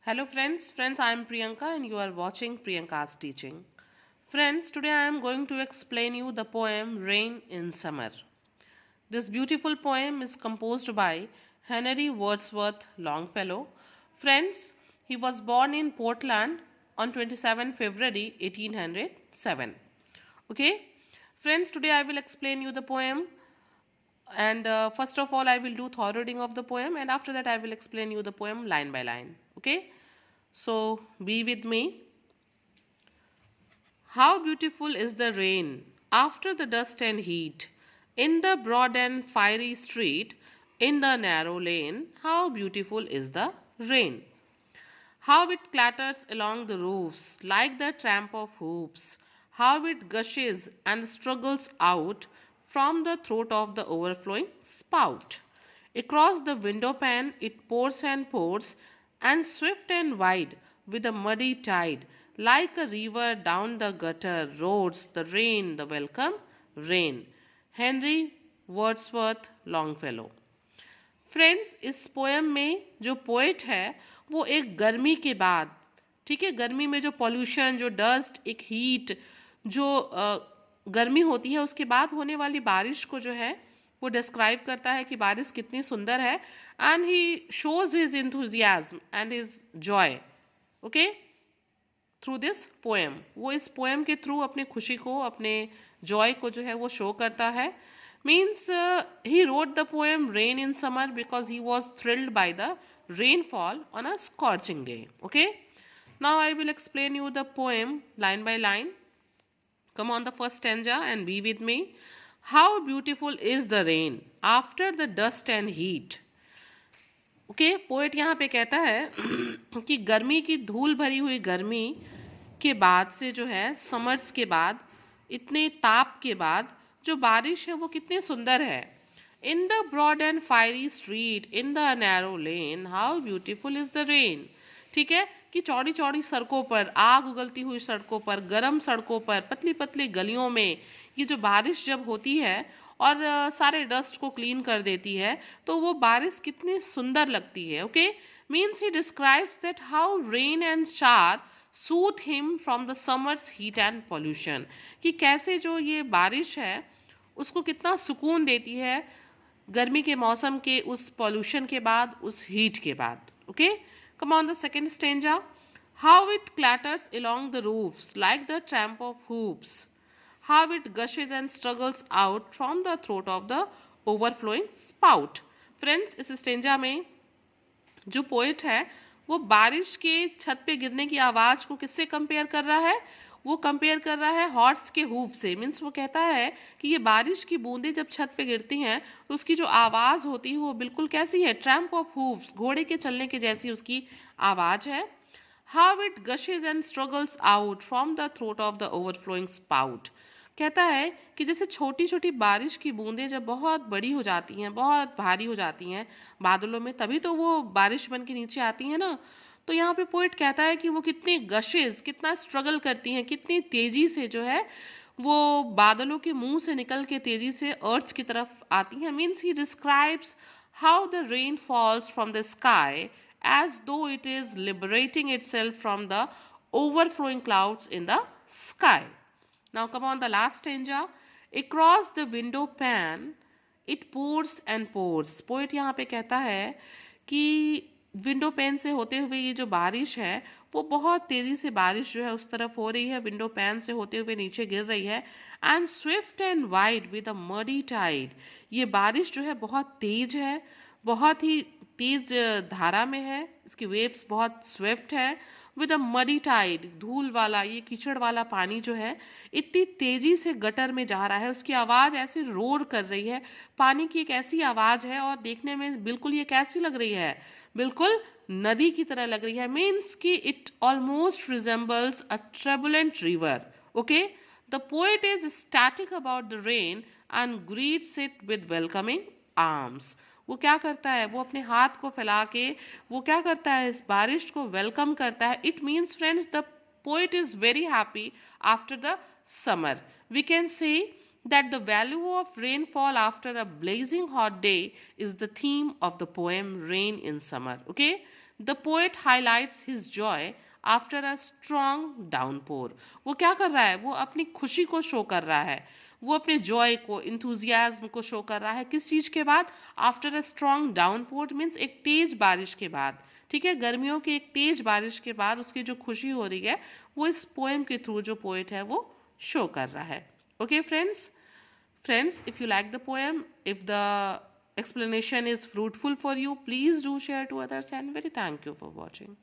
Hello friends, I am Priyanka and you are watching Priyanka's teaching. Friends, today I am going to explain you the poem Rain in Summer. This beautiful poem is composed by Henry Wordsworth Longfellow. Friends, he was born in Portland on 27 February 1807. Okay? Friends, today I will explain you the poem and first of all I will do thorough reading of the poem and after that I will explain you the poem line by line. Okay? So be with me. How beautiful is the rain after the dust and heat, in the broad and fiery street, in the narrow lane. How beautiful is the rain. How it clatters along the roofs like the tramp of hoops. How it gushes and struggles out from the throat of the overflowing spout. Across the window pane it pours and pours, and swift and wide, with a muddy tide, like a river down the gutter, roars the rain, the welcome rain. Henry Wordsworth Longfellow. Friends, इस poem में जो poet है वो एक गर्मी के बाद, ठीक है, गर्मी में जो पॉल्यूशन, जो डस्ट, एक हीट, जो गर्मी होती है उसके बाद होने वाली बारिश को जो है वो डिस्क्राइब करता है कि बारिश कितनी सुंदर है. And he shows his enthusiasm and his Joy, okay, through this poem. वो इस पोएम के थ्रू अपनी खुशी को, अपने जॉय को जो है वो शो करता है. Means he wrote the poem Rain in Summer because he was thrilled by the rainfall on a scorching day. Okay, now I will explain you the poem line by line. Come on the first stanza and be with me. How beautiful is the rain after the dust and heat. Okay, poet यहाँ पे कहता है कि गर्मी की धूल भरी हुई गर्मी के बाद से जो है, समर्स के बाद, इतने ताप के बाद जो बारिश है वो कितनी सुंदर है. In the broad and fiery street, in the narrow lane, how beautiful is the rain. ठीक है, कि चौड़ी चौड़ी सड़कों पर, आग उगलती हुई सड़कों पर, गर्म सड़कों पर, पतली पतली गलियों में ये जो बारिश जब होती है और सारे डस्ट को क्लीन कर देती है तो वो बारिश कितनी सुंदर लगती है. Okay, means he describes that how rain and shower soothe him from the summer's heat and pollution. कि कैसे जो ये बारिश है उसको कितना सुकून देती है गर्मी के मौसम के उस पॉल्यूशन के बाद, उस हीट के बाद. Okay, come on the second stanza. How it clatters along the roofs like the tramp of hoops. How it gushes and struggles out from the throat of the overflowing spout. Friends, इस stanza में जो poet है वो बारिश के छत पे गिरने की आवाज़ को किससे कंपेयर कर रहा है? वो कंपेयर कर रहा है हॉर्स के हूफ से. मीन्स वो कहता है कि ये बारिश की बूंदें जब छत पे गिरती हैं तो उसकी जो आवाज़ होती है वो बिल्कुल कैसी है? ट्रैम्प ऑफ हूफ्स, घोड़े के चलने के जैसी उसकी आवाज़ है. How it gushes and struggles out from the throat of the overflowing spout. कहता है कि जैसे छोटी छोटी बारिश की बूंदें जब बहुत बड़ी हो जाती हैं, बहुत भारी हो जाती हैं बादलों में, तभी तो वो बारिश बन के नीचे आती हैं ना. तो यहाँ पे पोइट कहता है कि वो कितनी गशेज, कितना स्ट्रगल करती हैं, कितनी तेजी से जो है वो बादलों के मुंह से निकल के तेजी से अर्थ की तरफ आती हैं. Means he describes how the rain falls from the sky as though it is liberating itself from the overflowing clouds in the sky. Now come on the last stanza. Across the window pane it pours and pours. Poet यहाँ पे कहता है कि window pane से होते हुए ये जो बारिश है वो बहुत तेज़ी से बारिश जो है उस तरफ हो रही है, विंडो पैन से होते हुए नीचे गिर रही है. And swift and wide with a muddy tide. ये बारिश जो है बहुत तेज है, बहुत ही तेज धारा में है, इसकी वेव्स बहुत स्विफ्ट है. विद अ मडी टाइड, धूल वाला, ये कीचड़ वाला पानी जो है इतनी तेजी से गटर में जा रहा है, उसकी आवाज़ ऐसे रोर कर रही है. पानी की एक ऐसी आवाज़ है और देखने में बिल्कुल ये कैसी लग रही है? बिल्कुल नदी की तरह लग रही है. मीन्स कि it almost resembles a turbulent river. Okay, the poet is ecstatic about the rain and greets it with welcoming arms. वो क्या करता है? वो अपने हाथ को फैला के वो क्या करता है? इस बारिश को वेलकम करता है. It means friends the poet is very happy after the summer. We can say that the value of rainfall after a blazing hot day is the theme of the poem Rain in Summer. Okay, the poet highlights his joy after a strong downpour. वो क्या कर रहा है, वो अपनी खुशी को show कर रहा है, वो अपने जॉय को, इंथुजियाज्म को शो कर रहा है किस चीज के बाद, after a strong downpour means एक तेज बारिश के बाद, ठीक है, गर्मियों की एक तेज बारिश के बाद उसकी जो खुशी हो रही है वो इस पोएम के थ्रू जो पोएट है वो शो कर रहा है. Okay friends, if you like the poem, if the explanation is fruitful for you, please do share to others, and very thank you for watching.